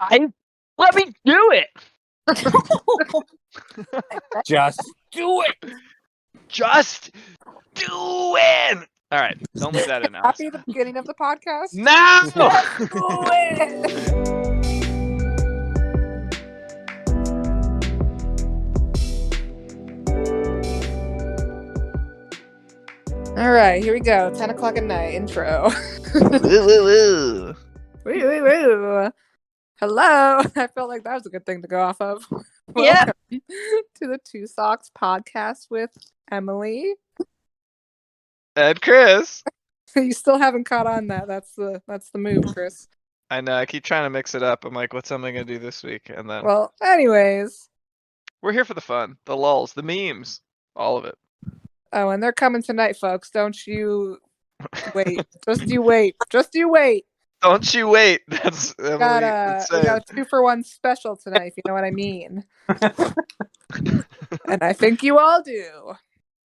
Let me do it. Just do it. Just do it. All right, don't leave that in now. Happy the beginning of the podcast? No. Let's do it. All right, here we go. 10 o'clock at night intro. Woo, woo, woo. Woo, woo, woo. Hello. I felt like that was a good thing to go off of. Yeah. Welcome to the Two Socks podcast with Emily. And Chris. You still haven't caught on that. That's the move, Chris. I know. I keep trying to mix it up. I'm like, what's something gonna do this week? And then Well, anyways. we're here for the fun, the lulls, the memes, all of it. Oh, and they're coming tonight, folks. Don't you wait. Just you wait. Just you wait. Don't you wait. That's Emily. We got a 2-for-1 special tonight, if you know what I mean. And I think you all do.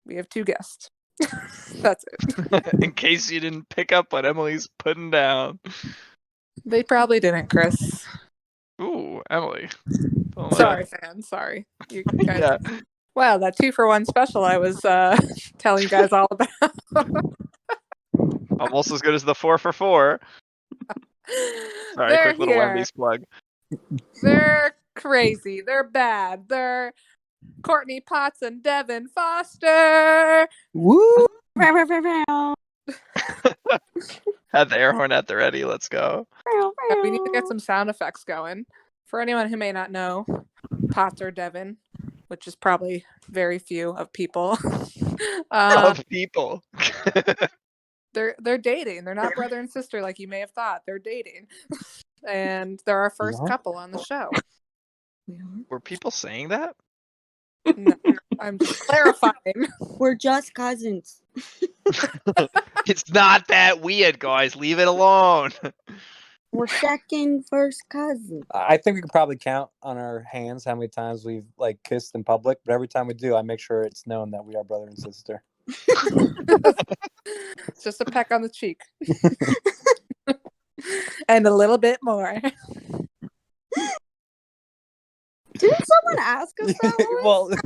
We have 2 guests. That's it. In case you didn't pick up what Emily's putting down. They probably didn't, Chris. Ooh, Emily. Sorry, fans. Sorry. You guys. Yeah. Wow, that 2-for-1 special I was telling you guys all about. Almost as good as the 4 for 4. Sorry, They're quick little here. Wendy's plug. They're crazy. They're bad. They're Courtney Potts and Devin Foster. Woo! Had the air horn at the ready. Let's go. We need to get some sound effects going. For anyone who may not know, Potts or Devin, which is probably very few of people. Of people. They're dating. They're not brother and sister like you may have thought. They're dating. And they're our first couple on the show. Were people saying that? No, I'm just clarifying. We're just cousins. It's not that weird, guys. Leave it alone. We're second first cousins. I think we could probably count on our hands how many times we've kissed in public, but every time we do, I make sure it's known that we are brother and sister. It's just a peck on the cheek. And a little bit more. Didn't someone ask us that once?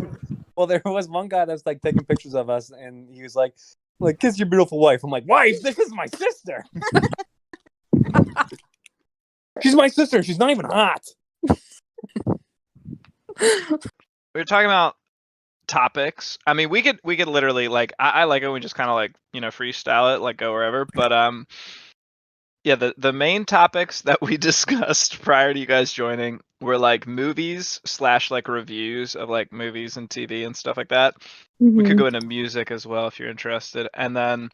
well, there was one guy that's taking pictures of us, and he was like, kiss your beautiful wife. I'm like, wife, this is my sister. She's my sister. She's not even hot. We were talking about topics. I mean, we could literally I like it when we just kind of freestyle it, go wherever. But yeah, the main topics that we discussed prior to you guys joining were movies / reviews of movies and TV and stuff like that. Mm-hmm. We could go into music as well if you're interested. And then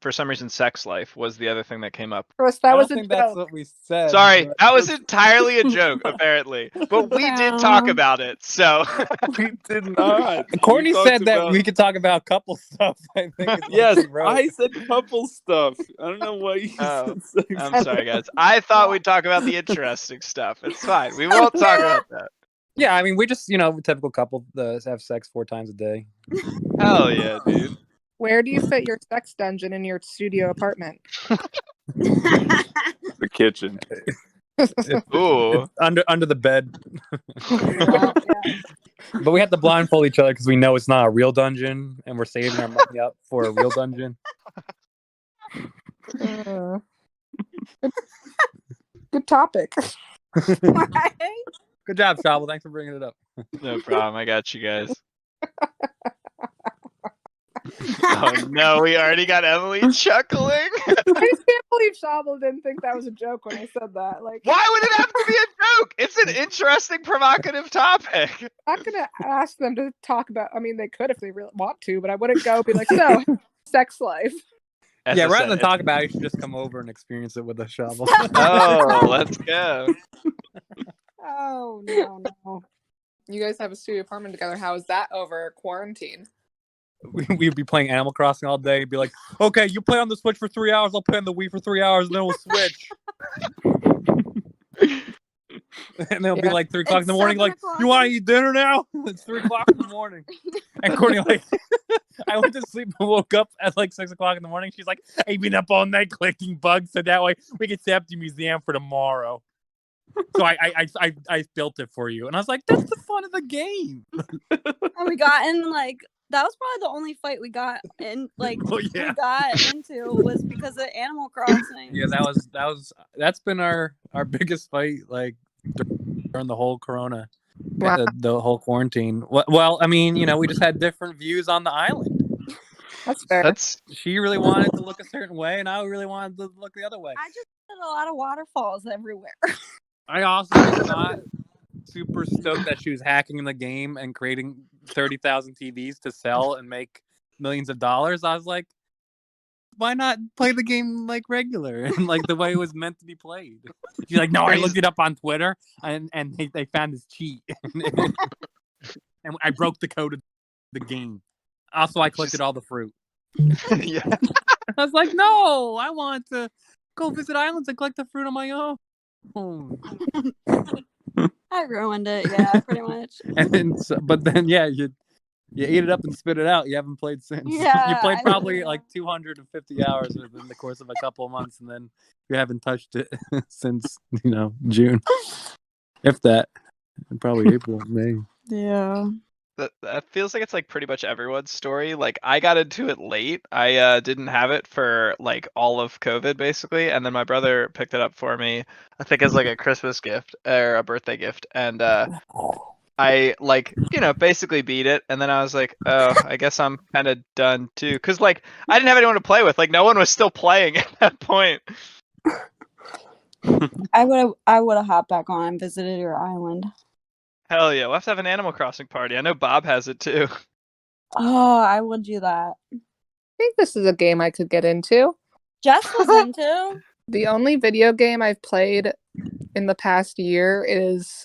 for some reason, sex life was the other thing that came up. Chris, that was I a don't think joke. that's what we said. Sorry, that was entirely a joke, apparently. But we did talk about it, so We did not. Courtney We said talked that about- we could talk about couple stuff. I think. is what Yes, she wrote. I said couple stuff. I don't know why you Oh, said sex. I'm sorry, guys. I thought we'd talk about the interesting stuff. It's fine. We won't talk about that. Yeah, I mean, we just typical couple have sex 4 times a day. Hell yeah, dude. Where do you fit your sex dungeon in your studio apartment? The kitchen. Ooh. It's under the bed. Yeah. But we have to blindfold each other because we know it's not a real dungeon, and we're saving our money up for a real dungeon. Good topic. Good job, Shovel. Thanks for bringing it up. No problem. I got you guys. Oh no, we already got Emily chuckling. I just can't believe Shabel didn't think that was a joke when I said that. Why would it have to be a joke? It's an interesting, provocative topic. I'm not gonna ask them to talk about. I mean, they could if they really want to, but I wouldn't go be like, so sex life. As Yeah, I rather said, than talk about it, you should just come over and experience it with a Shovel. Oh, let's go. Oh no. You guys have a studio apartment together. How is that over quarantine? We'd be playing Animal Crossing all day. Be like, okay, you play on the Switch for 3 hours, I'll play on the Wii for 3 hours, and then we'll switch. And they'll be 3 o'clock in the morning, 7 o'clock. you want to eat dinner now? It's 3 o'clock in the morning. And Courtney, I went to sleep and woke up at 6 o'clock in the morning. She's like, I've been up all night collecting bugs so that way we can set up the museum for tomorrow. So I built it for you, and I was like, "That's the fun of the game." And we got in like that was probably the only fight we got in we got into was because of Animal Crossing. Yeah, that's been our biggest fight like during the whole Corona, the whole quarantine. Well, I mean, we just had different views on the island. That's fair. She really wanted to look a certain way, and I really wanted to look the other way. I just did a lot of waterfalls everywhere. I also was not super stoked that she was hacking the game and creating 30,000 TVs to sell and make millions of dollars. I was like, why not play the game like regular and like the way it was meant to be played? She's like, no, I looked it up on Twitter and they found this cheat. And I broke the code of the game. Also, I collected all the fruit. Yeah. I was like, no, I want to go visit islands and collect the fruit on my own. I ruined it, yeah, pretty much. And then, but then, yeah, you eat it up and spit it out. You haven't played since. Yeah, You played probably like 250 hours within the course of a couple of months, and then you haven't touched it since June, if that. Probably April, May. Yeah. That feels like it's like pretty much everyone's story. Like I got into it late. I didn't have it for like all of COVID basically, and then my brother picked it up for me. I think as like a Christmas gift or a birthday gift, and I basically beat it, and then I was like, oh, I guess I'm kind of done too, because like I didn't have anyone to play with. Like no one was still playing at that point. I would have hopped back on and visited your island. Hell yeah, we'll have to have an Animal Crossing party. I know Bob has it too. Oh, I would do that. I think this is a game I could get into. Jess was into. The only video game I've played in the past year is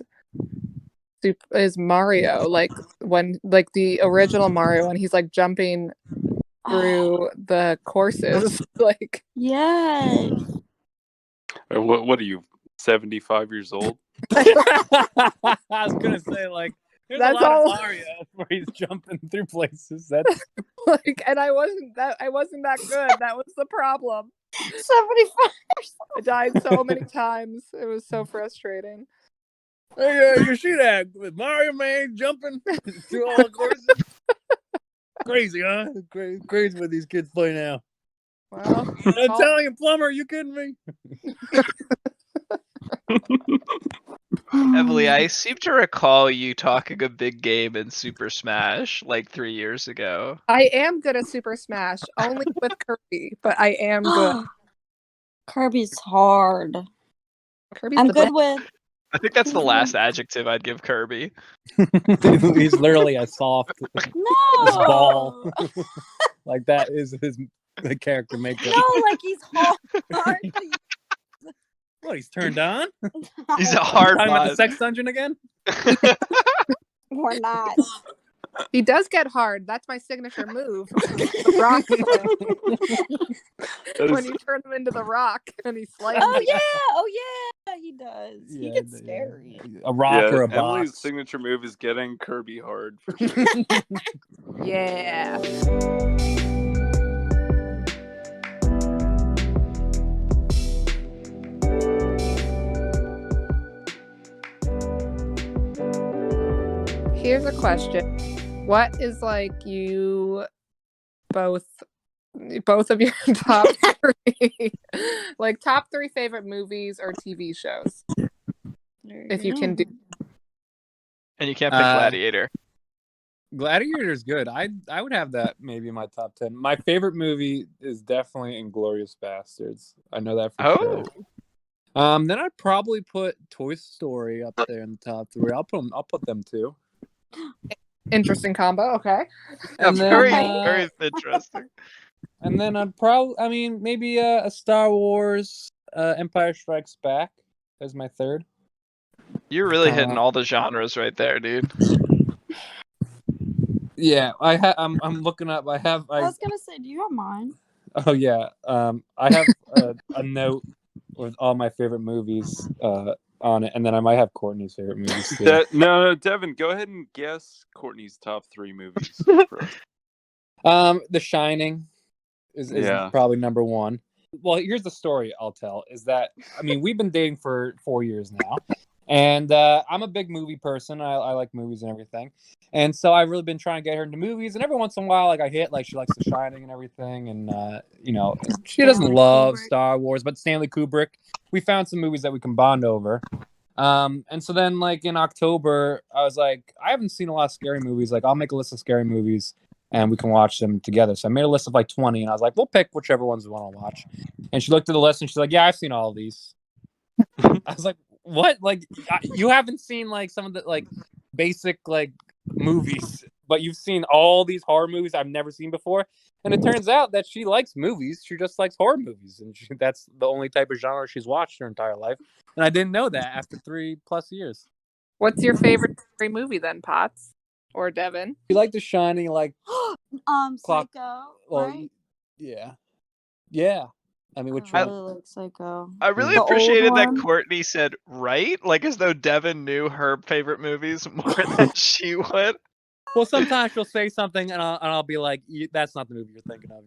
Mario, like the original Mario, when he's like jumping through the courses. Like, Yes. What are you, 75 years old? I was gonna say like there's That's a lot all- of Mario where he's jumping through places. That's like, and I wasn't that good. That was the problem. 75. I died so many times. It was so frustrating. hey, you see that with Mario Man jumping through all the courses? Crazy, huh? Crazy what these kids play now. Well, Italian plumber, you kidding me? Emily, I seem to recall you talking a big game in Super Smash like 3 years ago. I am good at Super Smash, only with Kirby, but I am good. Kirby's hard. Kirby's I'm the good best. with. I think that's the last adjective I'd give Kirby. He's literally a soft No. ball. Like that is the character makeup. No, like he's hard. What, he's turned on? He's a hard Talking about the mod. sex dungeon again? We're not. He does get hard. That's my signature move. The rock thing. When you turn him into the rock and he slides. Oh yeah, he does. He Yeah, gets scary. A rock or a Emily's box. signature move is getting Kirby hard. For sure. Yeah. Here's a question. What is like you both of your top three like top three favorite movies or TV shows? If you can do. And you can't pick Gladiator. Gladiator's good. I would have that maybe in my top 10. My favorite movie is definitely Inglourious Bastards. I know that for sure. Then I'd probably put Toy Story up there in the top 3. I'll put them too. Interesting combo, okay. And then, very interesting. And then I'd probably, maybe a Star Wars Empire Strikes Back as my third. You're really hitting all the genres right there, dude. Yeah, I'm looking up. I was gonna say, do you have mine? Oh yeah. I have a note with all my favorite movies on it, and then I might have Courtney's favorite movies too. No, Devin, go ahead and guess Courtney's top 3 movies. For us. The Shining is probably number 1. well, here's the story I'll tell. Is that I mean we've been dating for 4 years now, and I'm a big movie person. I like movies and everything, and so I've really been trying to get her into movies. And every once in a while, like I hit like she likes The Shining and everything, and you know she doesn't Stanley love Kubrick. Star Wars, but Stanley Kubrick. We found some movies that we can bond over. And so then like in October, I was like, I haven't seen a lot of scary movies. Like I'll make a list of scary movies and we can watch them together. So I made a list of like 20 and I was like, we'll pick whichever ones we want to watch. And she looked at the list and she's like, yeah, I've seen all of these. I was like, what? Like you haven't seen like some of the like basic like movies, but you've seen all these horror movies I've never seen before. And it turns out that she likes movies. She just likes horror movies. And that's the only type of genre she's watched her entire life. And I didn't know that after 3+ years. What's your favorite scary movie then, Potts or Devin? You like The Shining, like Clock- Psycho, well, right? yeah. I mean, which I one? really like Psycho. I really The old appreciated that one? Courtney said right, like as though Devin knew her favorite movies more than she would. Well, sometimes she'll say something, and I'll be like, "That's not the movie you're thinking of."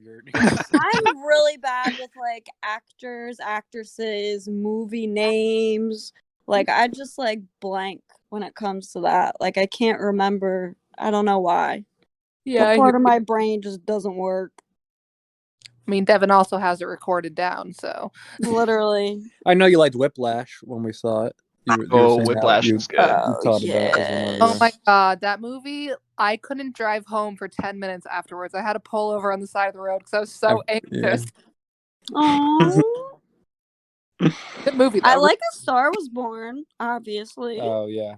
I'm really bad with like actors, actresses, movie names. Like I just like blank when it comes to that. Like I can't remember. I don't know why. Yeah, That part of my brain just doesn't work. I mean, Devin also has it recorded down, so Literally. I know you liked Whiplash when we saw it. You were Oh, saying how Whiplash you is good. thought of that as one of oh your... my god, that movie! I couldn't drive home for 10 minutes afterwards. I had to pull over on the side of the road because I was so anxious. Aww. Good movie though. I like A Star Was Born, obviously. Oh yeah,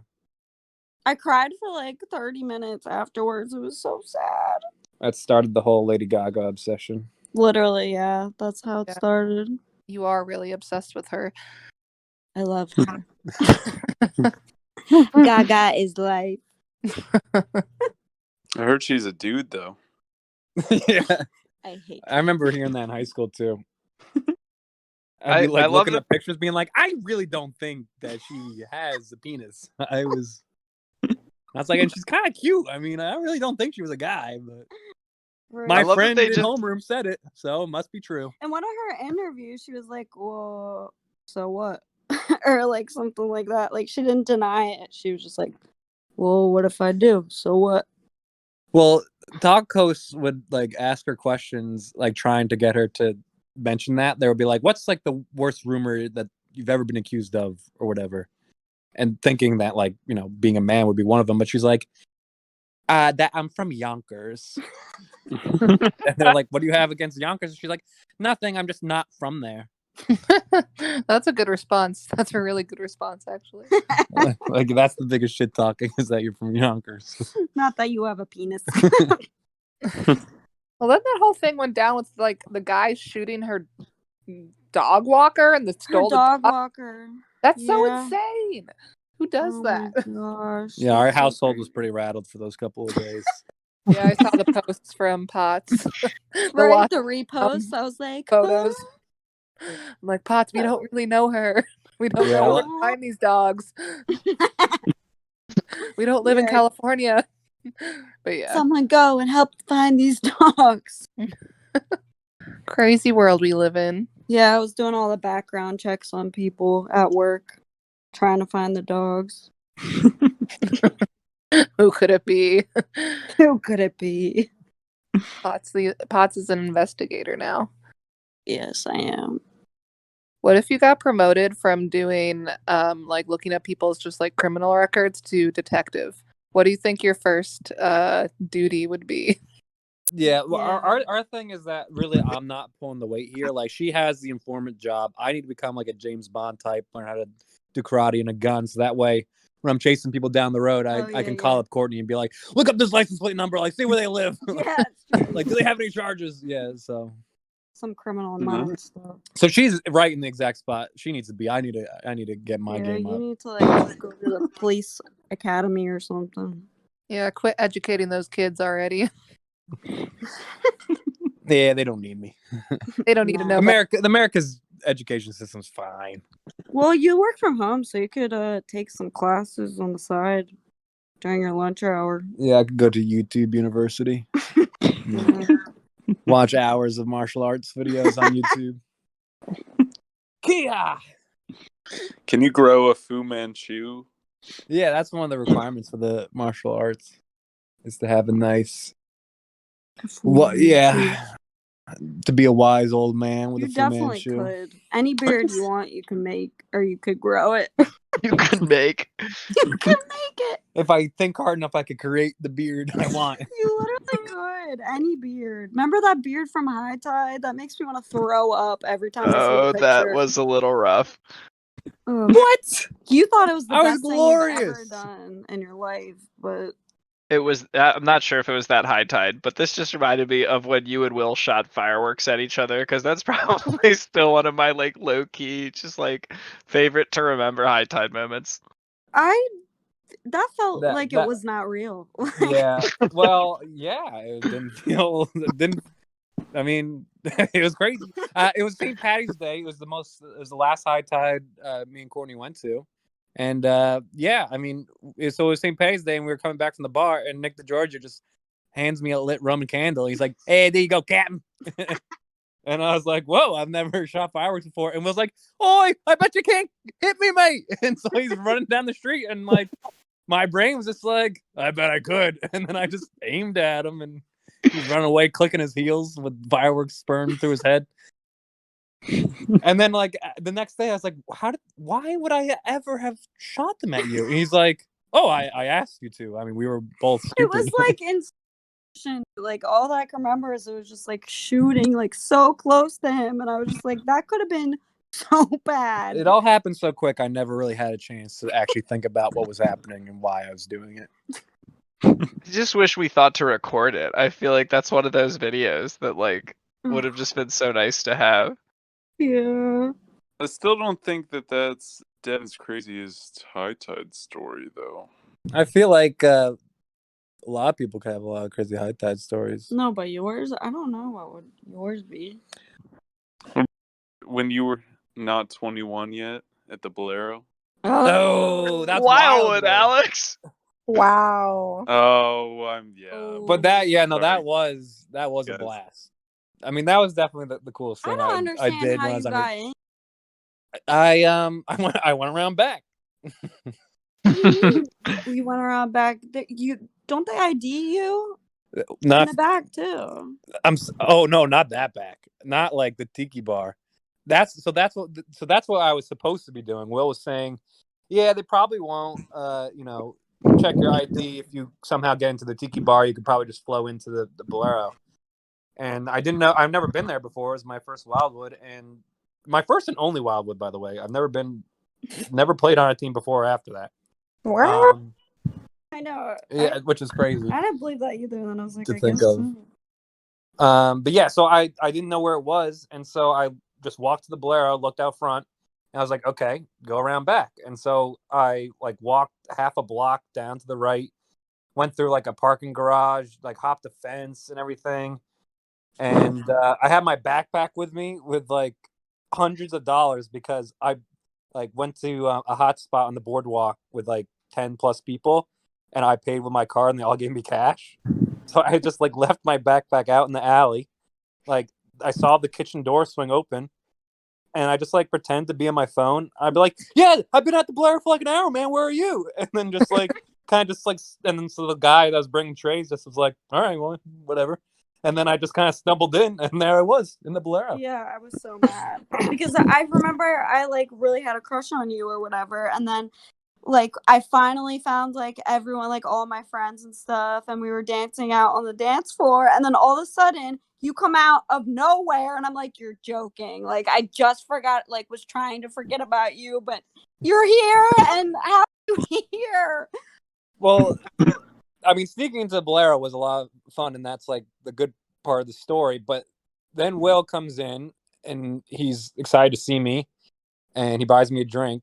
I cried for like 30 minutes afterwards. It was so sad. that started the whole Lady Gaga obsession. Literally, yeah. That's how it Yeah. started. You are really obsessed with her. I love her. Gaga is life. I heard she's a dude though. Yeah, I hate I remember hearing that in high school too. I'd I be like love looking the- at pictures, being like, I really don't think that she has a penis. I was like, and she's kind of cute. I mean, I really don't think she was a guy, but my love that friend they in just- homeroom said it, so it must be true. In one of her interviews, she was like, well, so what? Or like something like that. Like she didn't deny it. She was just like, well, what if I do? So what? Well, talk hosts would like ask her questions, like trying to get her to mention that. They would be like, what's like the worst rumor that you've ever been accused of or whatever? And thinking that like, you know, being a man would be one of them. But she's like, that I'm from Yonkers. And they're like, what do you have against Yonkers? And she's like, nothing. I'm just not from there. That's a good response. That's a really good response, actually. Like that's the biggest shit talking is that you're from Yonkers. Not that you have a penis. Well, then that whole thing went down with like the guy shooting her dog walker and the Her stole the dog dog. walker. That's so Yeah. insane. Who does Oh that? my gosh. Yeah, our that's so household was crazy. pretty rattled for those couple of days. Yeah, I saw the posts from Potts. The Right, lost the repost. I was like, photos. "Huh?" I'm like, Potts, we don't really know her. We don't Yeah, know where like- to find these dogs. We don't live in Yeah. California. But yeah, Someone go and help find these dogs. crazy world we live in. Yeah, I was doing all the background checks on people at work, trying to find the dogs. Who could it be? Who could it be? Potts is an investigator now. Yes, I am. What if you got promoted from doing like looking at people's just like criminal records to detective? What do you think your first duty would be? Yeah, well, Yeah. our thing is that really I'm not pulling the weight here. Like she has the informant job. I need to become like a James Bond type, learn how to do karate and a gun, so that way when I'm chasing people down the road, I Oh, can yeah, call yeah. up Courtney and be like, look up this license plate number, like see where they live. Yeah, it's true. Like, do they have any charges? Yeah, so Some criminal Mhm. minds stuff. so she's right in the exact spot she needs to be. I need to get my Yeah, game you up. need to like just go to the police academy or something. Yeah, quit educating those kids already. Yeah, they don't need me. They don't need to know. America's education system's fine. Well, you work from home, so you could take some classes on the side during your lunch hour. Yeah, I could go to YouTube University. Yeah. Watch hours of martial arts videos on YouTube. Kia. Can you grow a Fu Manchu? Yeah, that's one of the requirements for the martial arts is to have a nice. Well, yeah, to be a wise old man with You a Fu definitely Manchu. could. Any beard you want, you can make, or you could grow it. You could make. You can make it. If I think hard enough, I could create the beard I want. You literally could. Any beard. Remember that beard from High Tide? That makes me want to throw up every time I see a Oh, picture. that was a little rough. Ugh. What? You thought it was the I was best thing you've ever glorious. done in your life, but It was. I'm not sure if it was that high tide, but this just reminded me of when you and Will shot fireworks at each other, because that's probably still one of my like low key, just like favorite to remember high tide moments. that felt That- like that- it was not real. Yeah. Well, yeah. It didn't feel. It didn't. I mean, it was crazy. It was St. Patty's Day. It was the last high tide me and Courtney went to, and yeah. I mean, so it was St. Patty's Day, and we were coming back from the bar, and Nick the Georgia just hands me a lit Roman candle. He's like, "Hey, there you go, Captain." And I was like, "Whoa, I've never shot fireworks before." And was like, "Oi, I bet you can't hit me, mate." And so he's running down the street, and like, my brain was just like, "I bet I could." And then I just aimed at him, and he's running away, clicking his heels with fireworks spurring through his head. And then, like, the next day, I was like, why would I ever have shot them at you? And he's like, "Oh, I asked you to. I mean, we were both It stupid." was like like all that I can remember is it was just like shooting like so close to him, and I was just like, that could have been so bad. It all happened so quick, I never really had a chance to actually think about what was happening and why I was doing it. I just wish we thought to record it. I feel like that's one of those videos that like would have just been so nice to have. Yeah. I still don't think that that's Devin's craziest high tide story, though. I feel like a lot of people could have a lot of crazy high tide stories. No, but yours, I don't know what would yours be. When you were not 21 yet at the Bolero. Oh, that's Wildwood, Wildwood. Alex. Wow. Oh, But that, yeah, no, Sorry. that was a Yes. blast. I mean, that was definitely the coolest I thing don't I understand did how when I you was got in. I went around back. You went around back. You don't they ID you in Not the back too? oh no, not that back. Not like the tiki bar. That's what I was supposed to be doing. Will was saying, yeah, they probably won't check your ID if you somehow get into the tiki bar. You could probably just flow into the Bolero. And I didn't know. I've never been there before. It was my first Wildwood, and my first and only Wildwood, by the way. I've never played on a team before or after that. Wow. I know. Yeah, which is crazy. I didn't believe that either. And then I was like, To I think guess of. so. But yeah, so I didn't know where it was, and so I just walked to the Bolero, looked out front, and I was like, okay, go around back. And so I like walked half a block down to the right, went through like a parking garage, like hopped a fence and everything. And I had my backpack with me with like hundreds of dollars because I like went to a hot spot on the boardwalk with like 10 plus people, and I paid with my card and they all gave me cash. So I just like left my backpack out in the alley. Like I saw the kitchen door swing open, and I just like pretend to be on my phone. I'd be like, "Yeah, I've been at the Blair for like an hour, man. Where are you?" And then just like kind of just like, and then so the guy that was bringing trays just was like, "All right, well, whatever." And then I just kind of stumbled in, and there I was in the Bolero. Yeah, I was so mad because I remember I like really had a crush on you or whatever, and then like I finally found like everyone, like all my friends and stuff, and we were dancing out on the dance floor, and then all of a sudden you come out of nowhere, and I'm like, you're joking. Like I just forgot, like was trying to forget about you, but you're here, and how are you here? Well, I mean, sneaking into the Bolero was a lot of fun, and that's like the good part of the story. But then Will comes in, and he's excited to see me, and he buys me a drink.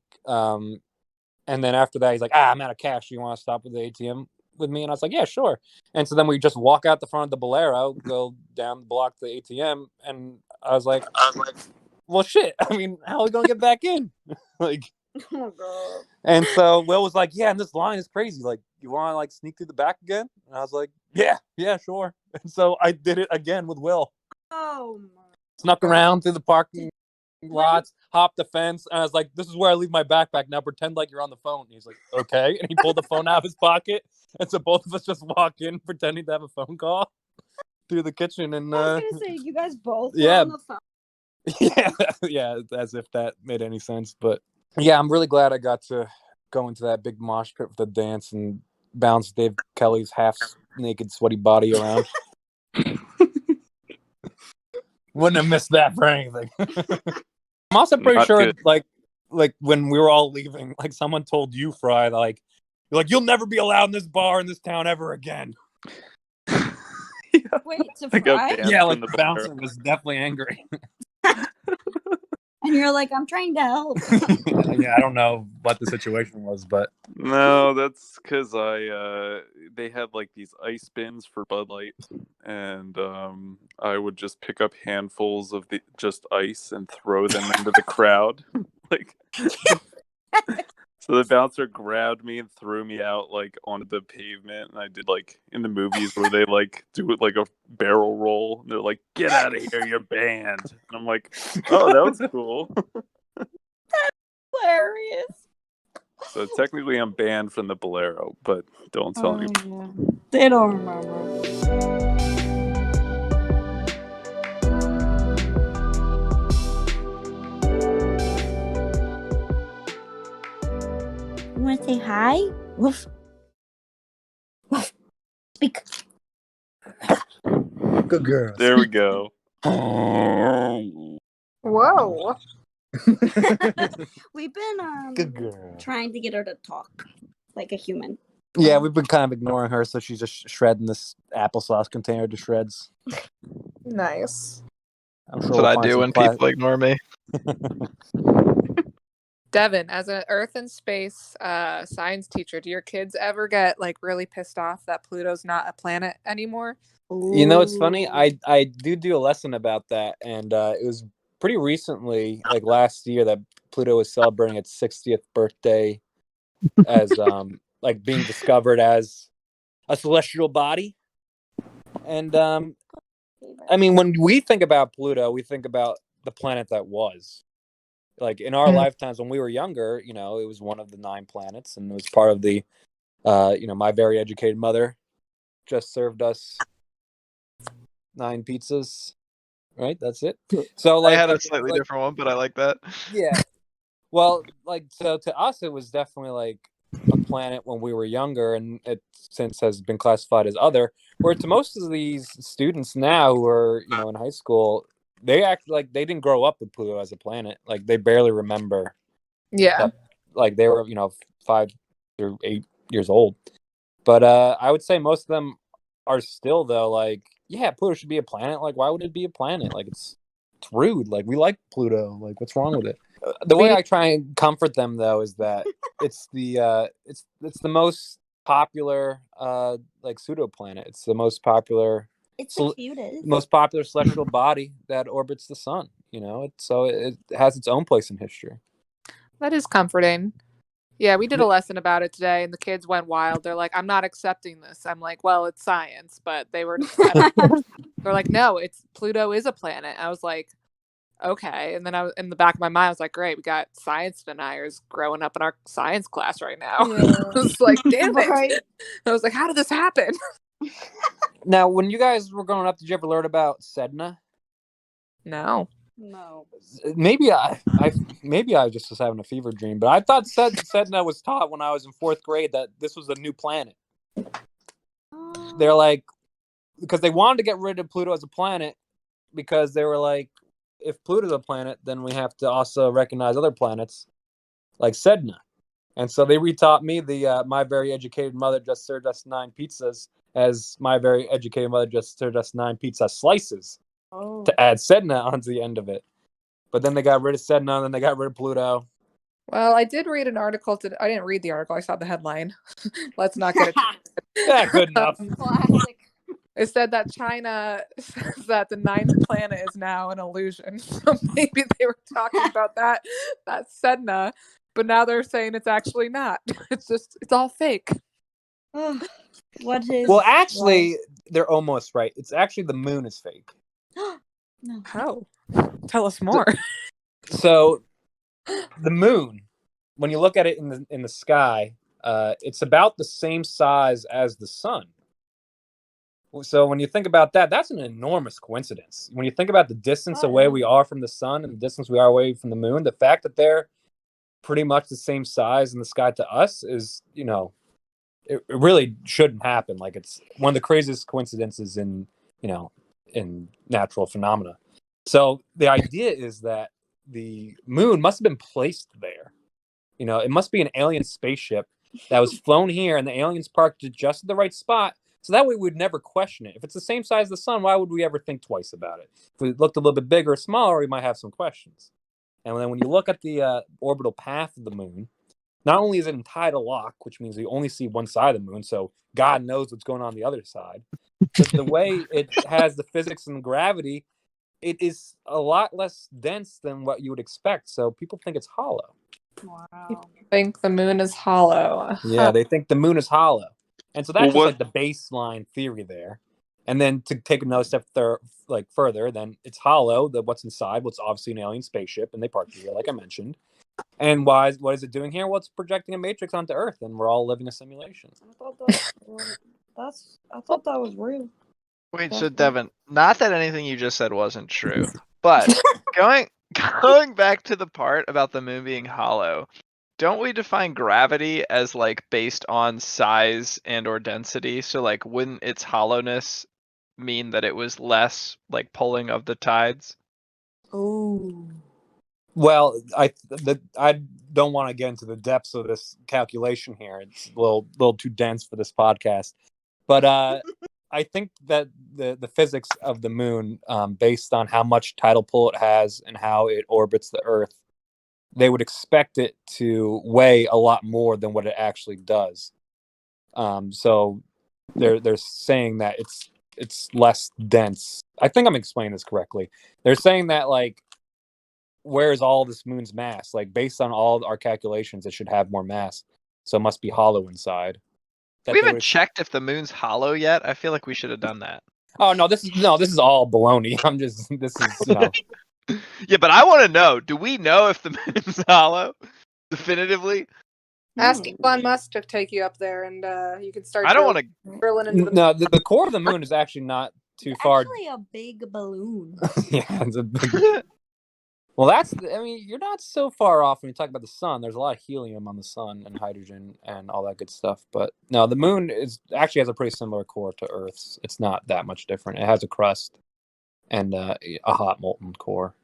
And then after that, he's like, "I'm out of cash. You want to stop at the ATM with me?" And I was like, "Yeah, sure." And so then we just walk out the front of the Bolero, go down the block to the ATM, and I was like, "Well, shit. I mean, how are we gonna get back in?" Like, Oh god. and so Will was like, "Yeah, and this line is crazy. Like, you want to like sneak through the back again?" And I was like, "Yeah, sure." And so I did it again with Will. Oh my. Snuck around through the parking lots, hop the fence, and I was like, "This is where I leave my backpack. Now pretend like you're on the phone." And he's like, "Okay," and he pulled the phone out of his pocket, and so both of us just walk in pretending to have a phone call through the kitchen, and I was gonna say you guys both were yeah. on the phone. yeah, as if that made any sense. But yeah, I'm really glad I got to go into that big mosh pit with the dance and bounce Dave Kelly's half naked, sweaty body around. Wouldn't have missed that for anything. I'm also pretty Not sure, good. like when we were all leaving, like someone told you, Fry, like you'll never be allowed in this bar in this town ever again. Wait, to I got Fry? banned Yeah, from like the the bouncer was definitely angry. And you're like, I'm trying to help. Yeah, I don't know what the situation was, but No, that's because they had like these ice bins for Bud Light, and I would just pick up handfuls of the just ice and throw them into the crowd, like. So the bouncer grabbed me and threw me out like onto the pavement, and I did like in the movies where they like do it like a barrel roll. And they're like, "Get out of here, you're banned." And I'm like, "Oh, that was cool." Hilarious. So technically, I'm banned from the Bolero, but don't tell anyone. Yeah. They don't remember. You want to say hi? Woof. Woof. Speak. good girl. There we go. Whoa. We've been Good girl. trying to get her to talk like a human. Yeah, we've been kind of ignoring her, so she's just shredding this applesauce container to shreds. Nice. I'm That's sure what we'll I find do some when people ignore me. Devin, as an Earth and space science teacher, do your kids ever get like really pissed off that Pluto's not a planet anymore? You know, it's funny. Ooh. I do a lesson about that, and it was pretty recently, like last year, that Pluto was celebrating its 60th birthday as like being discovered as a celestial body. And I mean, when we think about Pluto, we think about the planet that was. Like in our lifetimes when we were younger, you know, it was one of the 9 planets, and it was part of the you know, my very educated mother just served us 9 pizzas, right? That's it. So I like had a slightly different one, but I like that. yeah. Well, like so to us it was definitely like a planet when we were younger, and it since has been classified as other. Where to most of these students now who are, you know, in high school, they act like they didn't grow up with Pluto as a planet. Like they barely remember Yeah. that, like they were, you know, 5 or 8 years old. But I would say most of them are still though like, yeah, Pluto should be a planet. Like, why would it be a planet? Like, it's rude. Like, we like Pluto. Like, what's wrong with it? The way I try and comfort them though is that it's the it's the most popular like pseudo planet. It's the most popular It's the cutest. most popular celestial body that orbits the sun. You know, so it has its own place in history. That is comforting. Yeah, we did a lesson about it today, and the kids went wild. They're like, "I'm not accepting this." I'm like, "Well, it's science," but they were. They're like, "No, it's Pluto is a planet." I was like, "Okay," and then I was in the back of my mind, I was like, "Great, we got science deniers growing up in our science class right now." Yeah. I was like, "Damn it!" Right. I was like, "How did this happen?" Now, when you guys were growing up, did you ever learn about Sedna? No. No. Maybe I just was having a fever dream, but I thought Sedna was taught when I was in 4th grade that this was a new planet. They're like, because they wanted to get rid of Pluto as a planet, because they were like, if Pluto's a planet, then we have to also recognize other planets like Sedna. And so they retaught me the my very educated mother just served us 9 pizzas as my very educated mother just served us 9 pizza slices to add Sedna onto the end of it. But then they got rid of Sedna, and then they got rid of Pluto. Well, I did read an article. I didn't read the article. I saw the headline. Let's not get it. Yeah, good enough. Classic. It said that China says that the 9th planet is now an illusion. So maybe they were talking about that Sedna, but now they're saying it's actually not. It's all fake. What is? Well, actually, they're almost right. It's actually the moon is fake. No. How? Tell us more. So the moon, when you look at it in the sky, it's about the same size as the sun. So when you think about that, that's an enormous coincidence. When you think about the distance away we are from the sun and the distance we are away from the moon, the fact that they're pretty much the same size in the sky to us is, it really shouldn't happen. Like, it's one of the craziest coincidences in natural phenomena. So the idea is that the moon must have been placed there. It must be an alien spaceship that was flown here, and the aliens parked it just at the right spot. So that way we'd never question it. If it's the same size as the sun, why would we ever think twice about it? If we looked a little bit bigger or smaller, we might have some questions. And then when you look at the orbital path of the moon, not only is it in tidal lock, which means we only see one side of the moon, so God knows what's going on the other side, but the way it has the physics and gravity, it is a lot less dense than what you would expect. So people think it's hollow. Wow. People think the moon is hollow. Yeah, they think the moon is hollow. And so that's Well, just what- like the baseline theory there. And then to take another step further, then it's hollow. What's inside? What's obviously an alien spaceship, and they parked here, like I mentioned. And what is it doing here? Well, it's projecting a matrix onto Earth, and we're all living a simulation. I thought that was real. Wait, That's so right. Devin, not that anything you just said wasn't true, but going back to the part about the moon being hollow, don't we define gravity as like based on size and or density? So like, wouldn't its hollowness mean that it was less like pulling of the tides? Oh. Well, I don't want to get into the depths of this calculation here. It's a little too dense for this podcast. But I think that the physics of the moon, based on how much tidal pull it has and how it orbits the Earth, they would expect it to weigh a lot more than what it actually does. So they're saying that it's less dense. I think I'm explaining this correctly. They're saying that, like, where's all this moon's mass? Like, based on all our calculations, it should have more mass. So it must be hollow inside. We haven't checked if the moon's hollow yet. I feel like we should have done that. Oh no, this is all baloney. This is Yeah, but I want to know. Do we know if the moon's hollow definitively? Ask Elon Musk to take you up there, and you can start. I don't want to. drilling into the. No, the core of the moon is actually not too far. Actually, a big balloon. Yeah, it's a big. Well, you're not so far off when you talk about the sun. There's a lot of helium on the sun and hydrogen and all that good stuff. But no, the moon actually has a pretty similar core to Earth's. It's not that much different. It has a crust and a hot molten core.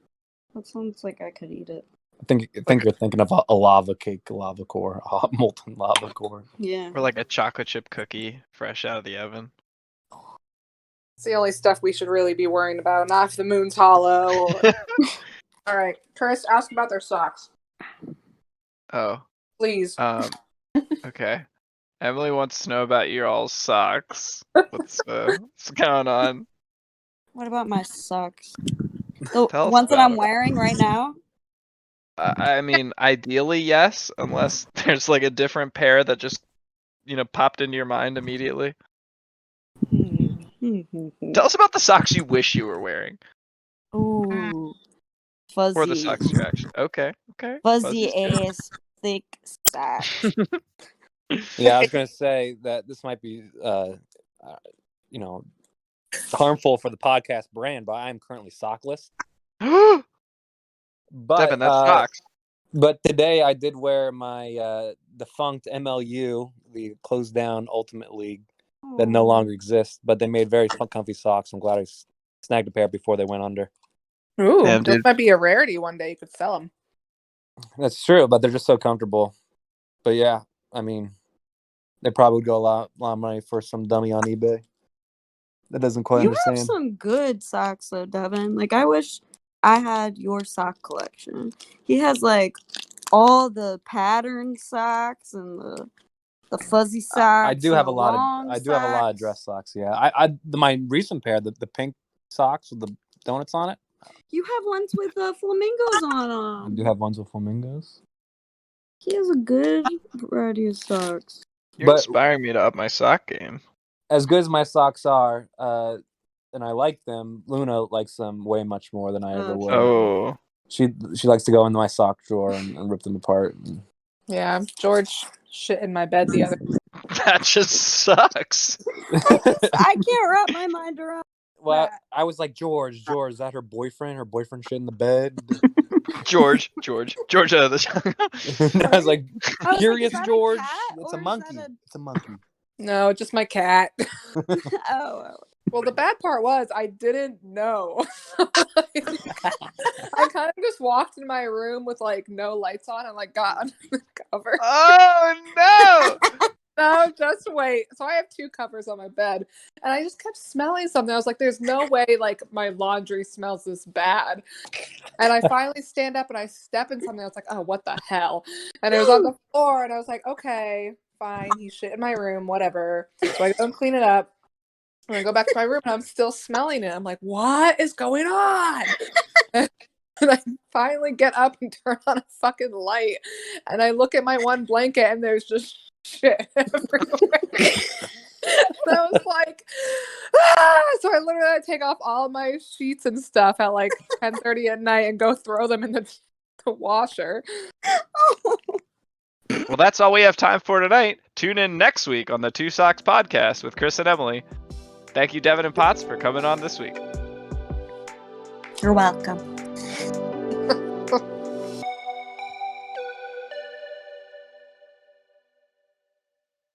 That sounds like I could eat it. I think you're thinking of a lava core, a hot molten lava core. Yeah. Or like a chocolate chip cookie fresh out of the oven. It's the only stuff we should really be worrying about, not if the moon's hollow. All right, Chris, ask about their socks, Oh. please. Okay. Emily wants to know about your all's socks. What's going on? What about my socks? The Tell us ones that about I'm it. wearing right now? I mean, ideally, yes, unless there's like a different pair that just, popped into your mind immediately. Tell us about the socks you wish you were wearing. Ooh. Fuzzy. Or the socks you actually. Okay. Fuzzy Fuzzy's good. ass thick socks. Yeah, I was gonna say that this might be, harmful for the podcast brand, but I am currently sockless. But Devin, that's socks. But today I did wear my defunct MLU, the closed down Ultimate League that no longer exists. But they made very comfy socks. I'm glad I snagged a pair before they went under. Ooh, Damn, those dude. might be a rarity one day. You could sell them. That's true, but they're just so comfortable. But yeah, I mean, they probably would go a lot of money for some dummy on eBay that doesn't quite You understand. have some good socks though, Devin. Like, I wish I had your sock collection. He has like all the pattern socks and the fuzzy socks. I do have a lot of dress socks. Yeah, my recent pair, the pink socks with the donuts on it. You have ones with flamingos on I them. do have ones with flamingos. He has a good variety of socks. You're inspiring me to up my sock game. As good as my socks are, and I like them, Luna likes them way much more than I ever would. Oh. She likes to go into my sock drawer and rip them apart. Yeah, George shit in my bed the other. That just sucks. I can't wrap my mind around. Well, that. I was like, George, is that her boyfriend? Her boyfriend shit in the bed. George. And I was like, I was curious, like, is that a George. cat, It's or a is monkey. that It's a monkey. No, just my cat. Oh. Well, the bad part was I didn't know. I kind of just walked in my room with like no lights on and like got under the cover. Oh no! No, just wait. So I have 2 covers on my bed, and I just kept smelling something. I was like, "There's no way like my laundry smells this bad." And I finally stand up and I step in something. I was like, "Oh, what the hell?" And it was on the floor, and I was like, "Okay, fine. He shit in my room, whatever." So I go and clean it up. And I go back to my room and I'm still smelling it. I'm like, what is going on? And I finally get up and turn on a fucking light. And I look at my one blanket and there's just shit everywhere. And I was like, ah! So I literally had to take off all my sheets and stuff at like 10:30 at night and go throw them in the washer. Well, that's all we have time for tonight. Tune in next week on the Two Socks Podcast with Chris and Emily. Thank you, Devin and Potts, for coming on this week. You're welcome.